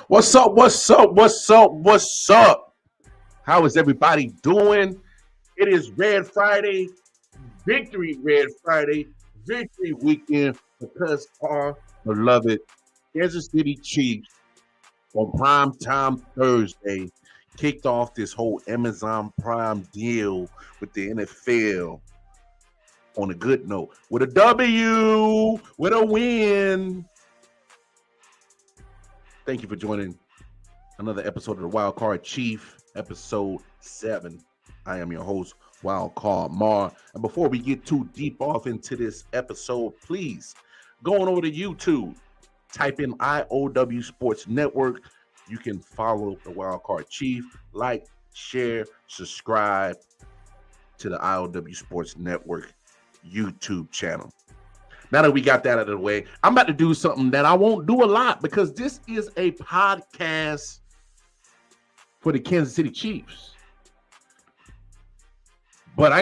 What's up? What's up? What's up? What's up? How is everybody doing? It is Red Friday, Victory Red Friday, Victory Weekend because our beloved Kansas City Chiefs on Prime Time Thursday kicked off this whole Amazon Prime deal with the NFL on a good note, with a W, with a win. Thank you for joining another episode of the Wild Card Chief, episode 7. I am your host, Wild Card Mar. And before we get too deep off into this episode, please go on over to YouTube, type in IOW Sports Network. You can follow the Wild Card Chief, like, share, subscribe to the IOW Sports Network YouTube channel. Now that we got that out of the way, I'm about to do something that I won't do a lot because this is a podcast for the Kansas City Chiefs. But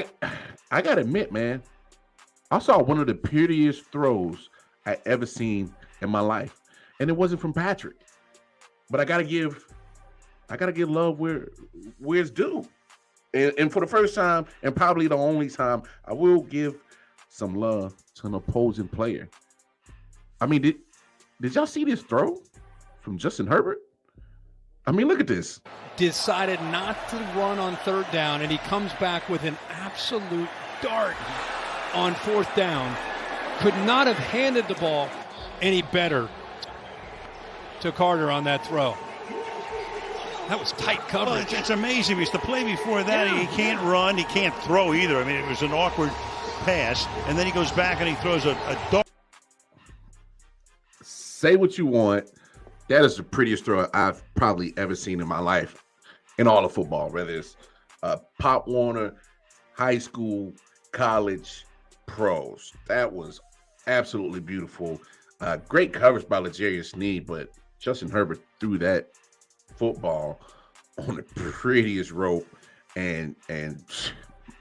I got to admit, man, I saw one of the prettiest throws I ever seen in my life. And it wasn't from Patrick. But I got to give love where it's due. And for the first time, and probably the only time, I will give some love to an opposing player. I mean, did y'all see this throw from Justin Herbert? I mean, look at this. Decided not to run on third down, and he comes back with an absolute dart on fourth down. Could not have handed the ball any better to Carter on that throw. That was tight coverage. Well, it's amazing because the play before that, he can't run, he can't throw either. I mean, it was an awkward pass, and then he goes back and he throws a dart. Say what you want. That is the prettiest throw I've probably ever seen in my life in all of football, whether it's Pop Warner, high school, college, pros. That was absolutely beautiful. Great coverage by L'Jarius Sneed, but Justin Herbert threw that football on the prettiest rope, and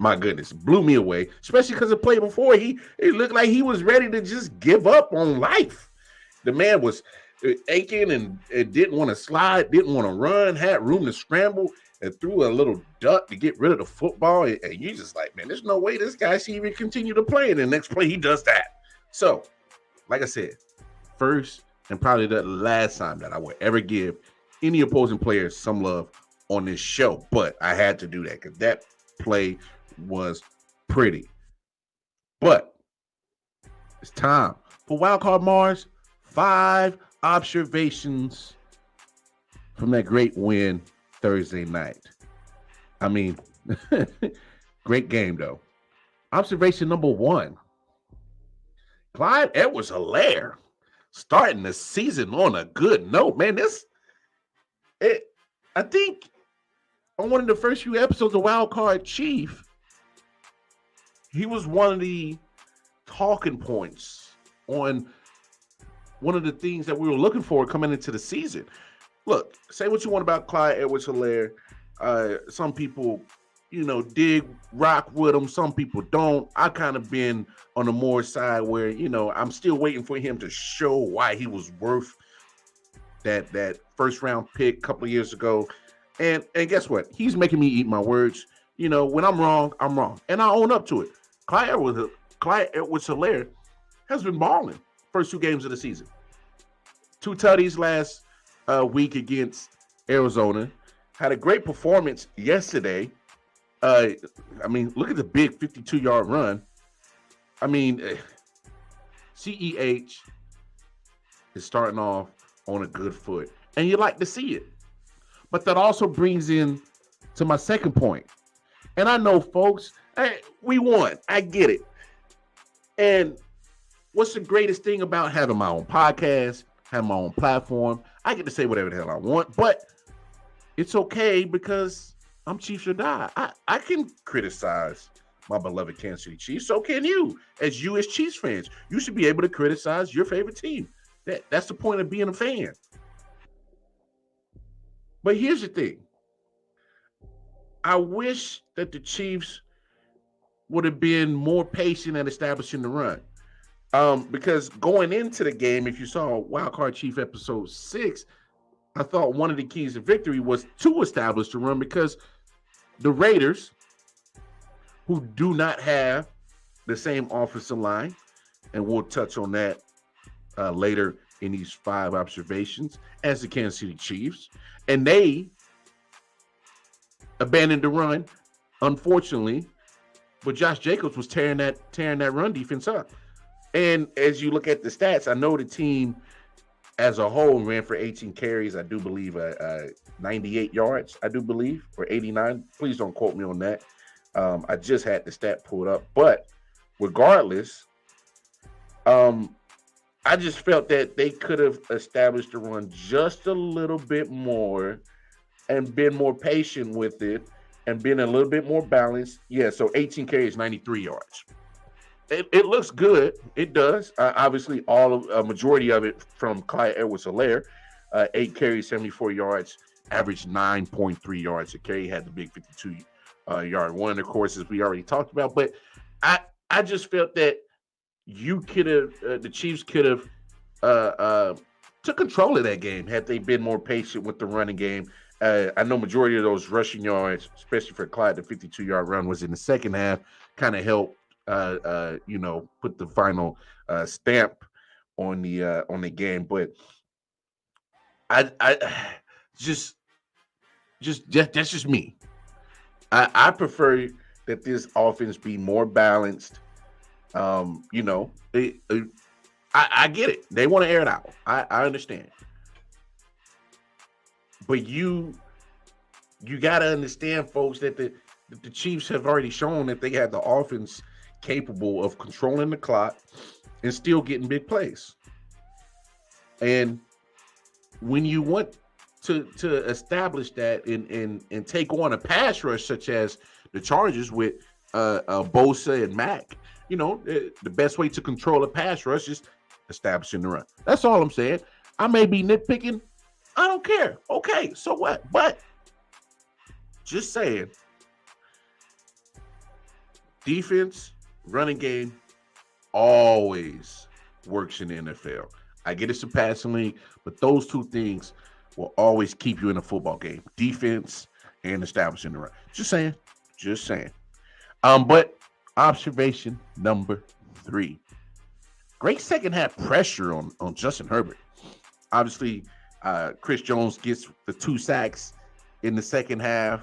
my goodness, blew me away, especially because the play before, it looked like he was ready to just give up on life. The man was aching and didn't want to slide, didn't want to run, had room to scramble, and threw a little duck to get rid of the football. And you just like, man, there's no way this guy should even continue to play. And the next play, he does that. So, like I said, first and probably the last time that I would ever give any opposing players some love on this show. But I had to do that because that play was pretty. But it's time for Wildcard Mars 5 observations from that great win Thursday night. I mean, great game though. Observation number 1. Clyde Edwards-Helaire starting the season on a good note. Man, I think on one of the first few episodes of Wild Card Chief, he was one of the talking points on one of the things that we were looking for coming into the season. Look, say what you want about Clyde Edwards-Helaire. Some people, dig rock with him. Some people don't. I kind of been on the more side where, I'm still waiting for him to show why he was worth that first round pick a couple of years ago. And guess what? He's making me eat my words. When I'm wrong, I'm wrong. And I own up to it. Clyde Edwards-Helaire has been balling first 2 games of the season. 2 tutties last week against Arizona. Had a great performance yesterday. Look at the big 52-yard run. CEH is starting off on a good foot. And you like to see it. But that also brings in to my second point. And I know, folks, we won. I get it. And what's the greatest thing about having my own podcast, having my own platform? I get to say whatever the hell I want, but it's okay because I'm Chiefs or die. I can criticize my beloved Kansas City Chiefs. So can you, as Chiefs fans. You should be able to criticize your favorite team. That's the point of being a fan. But here's the thing. I wish that the Chiefs would have been more patient at establishing the run. Because going into the game, if you saw Wildcard Chief episode 6, I thought one of the keys to victory was to establish the run because the Raiders, who do not have the same offensive line, and we'll touch on that later in these 5 observations, as the Kansas City Chiefs, and they abandoned the run, unfortunately, but Josh Jacobs was tearing that run defense up. And as you look at the stats, I know the team as a whole ran for 18 carries, I do believe 98 yards, I do believe, or 89. Please don't quote me on that. I just had the stat pulled up. But regardless, I just felt that they could have established the run just a little bit more and been more patient with it and been a little bit more balanced. Yeah, so 18 carries, 93 yards. It looks good. It does. Obviously, a majority of it from Clyde Edwards-Helaire. 8 carries, 74 yards, averaged 9.3 yards a carry. He had the big 52-yard one, of course, as we already talked about. But I just felt that the Chiefs could have took control of that game had they been more patient with the running game. I know majority of those rushing yards, especially for Clyde, the 52-yard run was in the second half, kind of helped put the final stamp on the game. But I just that's just me. I prefer that this offense be more balanced. I get it. They want to air it out. I understand. But you got to understand, folks, that the Chiefs have already shown that they have the offense capable of controlling the clock and still getting big plays. And when you want to establish that and take on a pass rush such as the Chargers with Bosa and Mack, the best way to control a pass rush is establishing the run. That's all I'm saying. I may be nitpicking. I don't care. Okay, so what? But just saying, defense, running game always works in the NFL. I get it's a passing league, but those two things will always keep you in a football game. Defense and establishing the run. Just saying. But observation number 3. Great second half pressure on Justin Herbert. Obviously, Chris Jones gets the 2 sacks in the second half.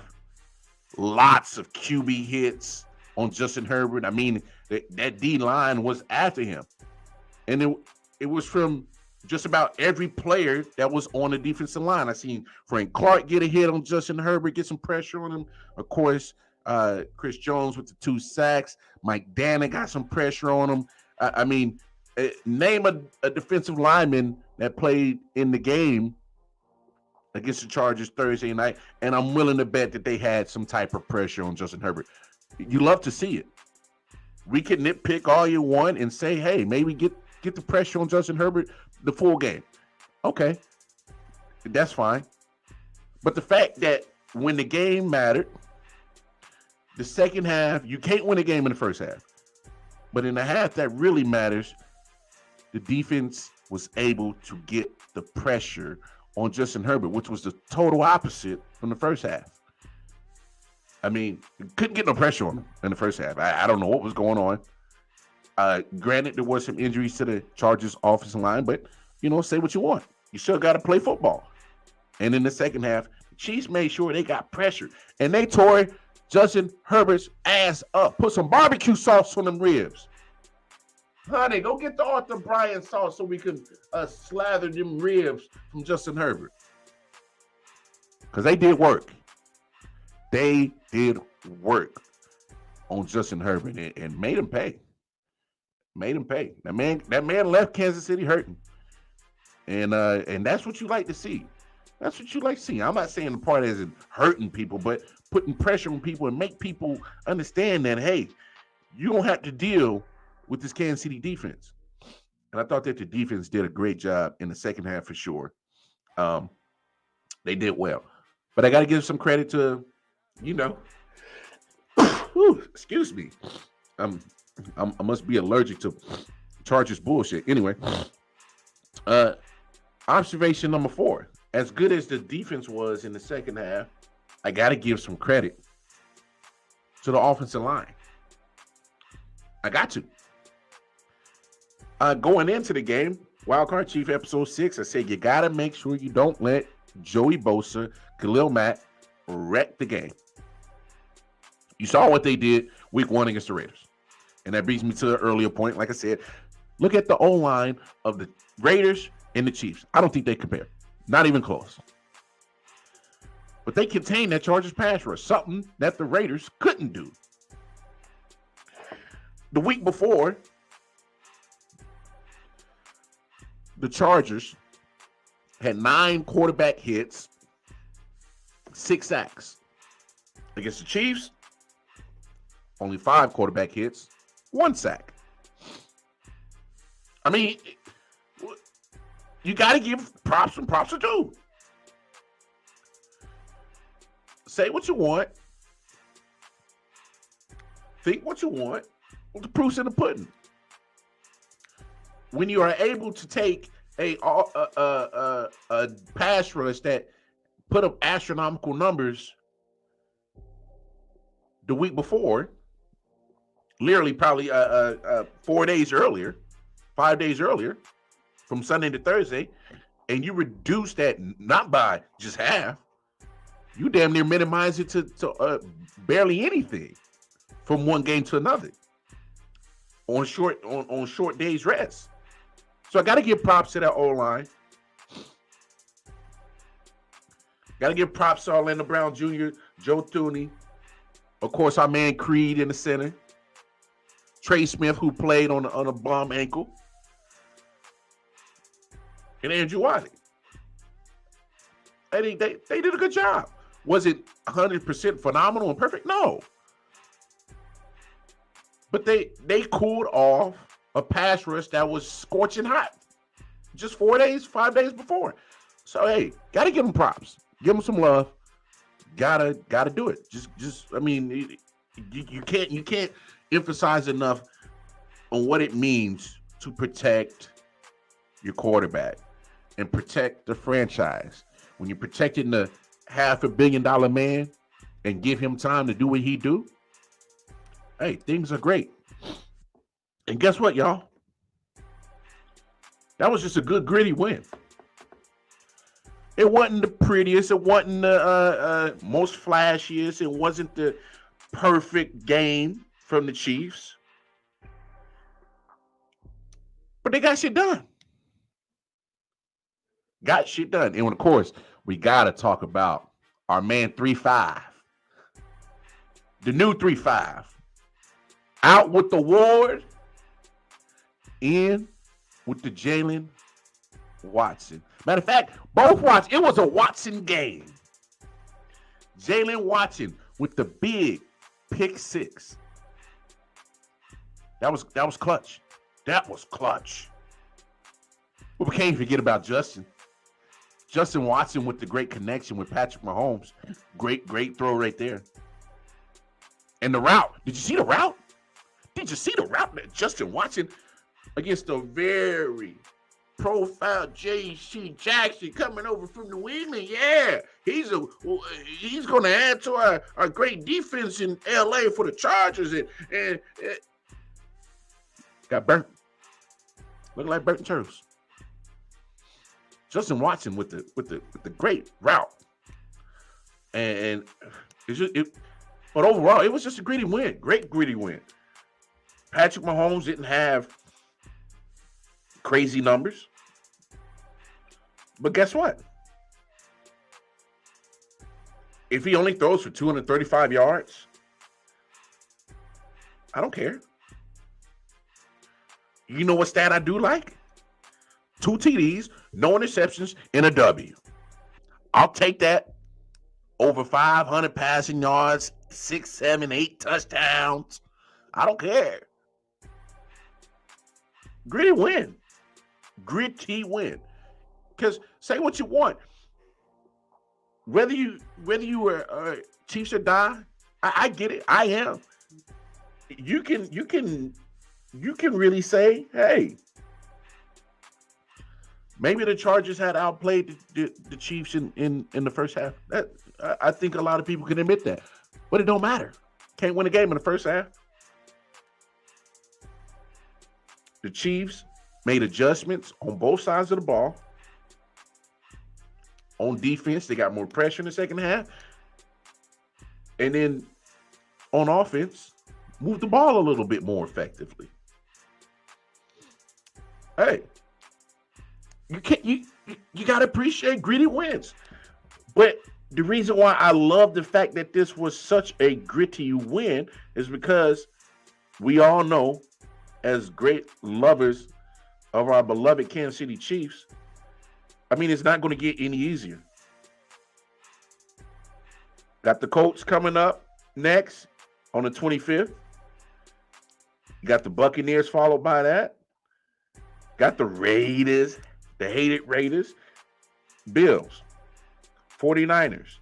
Lots of QB hits on Justin Herbert. I mean, that D line was after him. And it was from just about every player that was on the defensive line. I seen Frank Clark get a hit on Justin Herbert, get some pressure on him. Of course, Chris Jones with the 2 sacks. Mike Danna got some pressure on him. Name a defensive lineman that played in the game against the Chargers Thursday night, and I'm willing to bet that they had some type of pressure on Justin Herbert. You love to see it. We can nitpick all you want and say, hey, maybe get the pressure on Justin Herbert the full game. Okay, that's fine. But the fact that when the game mattered, the second half, you can't win a game in the first half. But in the half that really matters, the defense was able to get the pressure on Justin Herbert, which was the total opposite from the first half. I mean, couldn't get no pressure on him in the first half. I don't know what was going on. Granted, there was some injuries to the Chargers offensive line, but, say what you want. You still got to play football. And in the second half, the Chiefs made sure they got pressure. And they tore Justin Herbert's ass up. Put some barbecue sauce on them ribs. Honey, go get the Arthur Bryan sauce so we can slather them ribs from Justin Herbert. Because they did work. They did work on Justin Herbert and made him pay. Made him pay. That man left Kansas City hurting. And that's what you like to see. That's what you like to see. I'm not saying the part isn't hurting people, but putting pressure on people and make people understand that, hey, you don't have to deal with this Kansas City defense. And I thought that the defense did a great job in the second half for sure. They did well. But I got to give some credit to, excuse me. I must be allergic to Chargers bullshit. Anyway, observation number 4. As good as the defense was in the second half, I got to give some credit to the offensive line. I got to. Going into the game, Wildcard Chief episode 6, I said you got to make sure you don't let Joey Bosa, Khalil Mack wreck the game. You saw what they did week 1 against the Raiders. And that brings me to the earlier point. Like I said, look at the O-line of the Raiders and the Chiefs. I don't think they compare. Not even close. But they contain that Chargers pass rush, something that the Raiders couldn't do. The week before, the Chargers had 9 quarterback hits, 6 sacks. Against the Chiefs, only 5 quarterback hits, 1 sack. I mean, you got to give props when props are due. Say what you want. Think what you want. Well, the proof's in the pudding. When you are able to take a pass rush that put up astronomical numbers the week before, literally probably 4 days earlier, 5 days earlier, from Sunday to Thursday, and you reduce that not by just half, you damn near minimize it to barely anything from one game to another on short days rest. So I got to give props to that O-line. Got to give props to Orlando Brown Jr., Joe Thuney, of course our man Creed in the center, Trey Smith who played on a bum ankle, and Andrew Wiley. They did a good job. Was it 100% phenomenal and perfect? No. But they cooled off a pass rush that was scorching hot just 4 days, 5 days before. So hey, gotta give them props. Give them some love. Gotta do it. Just I mean, you can't emphasize enough on what it means to protect your quarterback and protect the franchise. When you're protecting the $500 million man and give him time to do what he do, hey, things are great. And guess what, y'all? That was just a good, gritty win. It wasn't the prettiest. It wasn't the most flashiest. It wasn't the perfect game from the Chiefs. But they got shit done. Got shit done. And of course, we got to talk about our man 3-5. The new 3-5. Out with the Ward. In with the Jalen Watson. Matter of fact, both Watson. It was a Watson game. Jalen Watson with the big pick 6. That was clutch. That was clutch. But we can't forget about Justin. Justin Watson with the great connection with Patrick Mahomes. Great throw right there. And the route. Did you see the route? Did you see the route that Justin Watson against a very profile J.C. Jackson coming over from New England? Yeah, he's going to add to our great defense in L.A. for the Chargers and got burnt. Looking like burnt churros. Justin Watson with the great route, and but overall it was just a gritty win. Great gritty win. Patrick Mahomes didn't have crazy numbers, but guess what? If he only throws for 235 yards, I don't care. You know what stat I do like? 2 TDs, no interceptions, and a W. I'll take that over 500 passing yards, 6, 7, 8 touchdowns. I don't care. Gritty win. Gritty win. Because say what you want. Whether you were Chiefs or die, I get it. I am. You can really say, hey, maybe the Chargers had outplayed the Chiefs in the first half. I think a lot of people can admit that. But it don't matter. Can't win a game in the first half. The Chiefs made adjustments on both sides of the ball. On defense, they got more pressure in the second half. And then on offense, moved the ball a little bit more effectively. Hey, you gotta appreciate gritty wins. But the reason why I love the fact that this was such a gritty win is because we all know, as great lovers of our beloved Kansas City Chiefs, I mean, it's not going to get any easier. Got the Colts coming up next on the 25th. You got the Buccaneers followed by that. Got the Raiders, the hated Raiders, Bills, 49ers.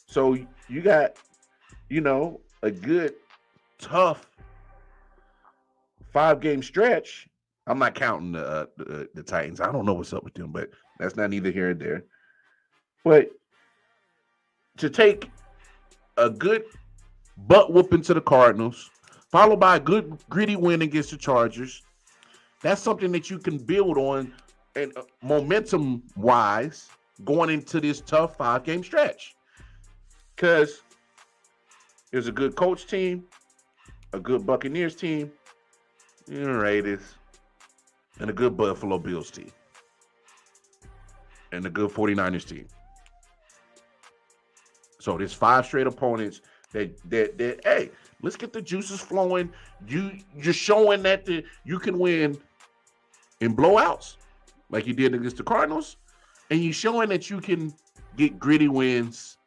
So you got, a good, tough 5-game stretch. I'm not counting the Titans. I don't know what's up with them, but that's not neither here nor there. But to take a good butt whooping to the Cardinals, followed by a good gritty win against the Chargers, that's something that you can build on and momentum-wise going into this tough 5-game stretch. Because there's a good Colts team, a good Buccaneers team, Raiders, and a good Buffalo Bills team, and a good 49ers team. So there's 5 straight opponents that hey, let's get the juices flowing. You're showing that you can win in blowouts like you did against the Cardinals, and you're showing that you can get gritty wins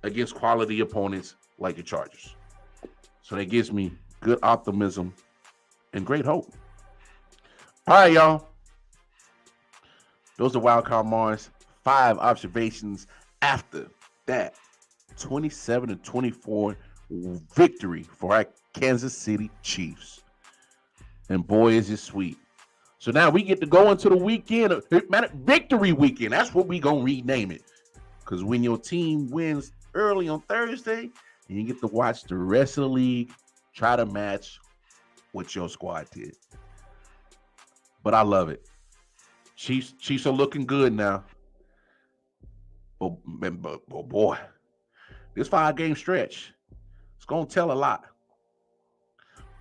against quality opponents like the Chargers. So that gives me good optimism and great hope. All right, y'all. Those are Wildcard Mars. 5 observations after that 27-24 victory for our Kansas City Chiefs. And boy, is it sweet. So now we get to go into the weekend. Victory weekend. That's what we going to rename it. Because when your team wins early on Thursday, and you get to watch the rest of the league try to match what your squad did. But I love it. Chiefs are looking good now. But boy, this 5-game stretch, it's going to tell a lot.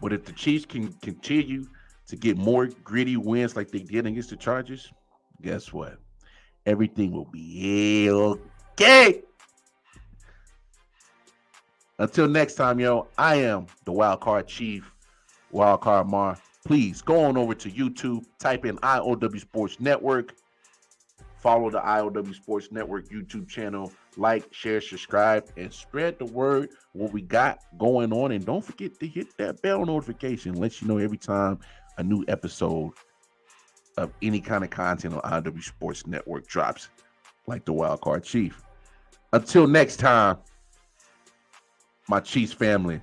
But if the Chiefs can continue to get more gritty wins like they did against the Chargers, guess what? Everything will be okay. Until next time, yo, I am the Wildcard Chief, Wildcard Mar. Please go on over to YouTube, type in IOW Sports Network, follow the IOW Sports Network YouTube channel, like, share, subscribe, and spread the word what we got going on. And don't forget to hit that bell notification, let you know every time a new episode of any kind of content on IOW Sports Network drops, like the Wildcard Chief. Until next time, my Chiefs family,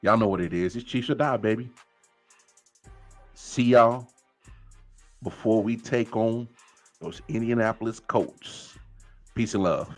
y'all know what it is. It's Chiefs or die, baby. See y'all before we take on those Indianapolis Colts. Peace and love.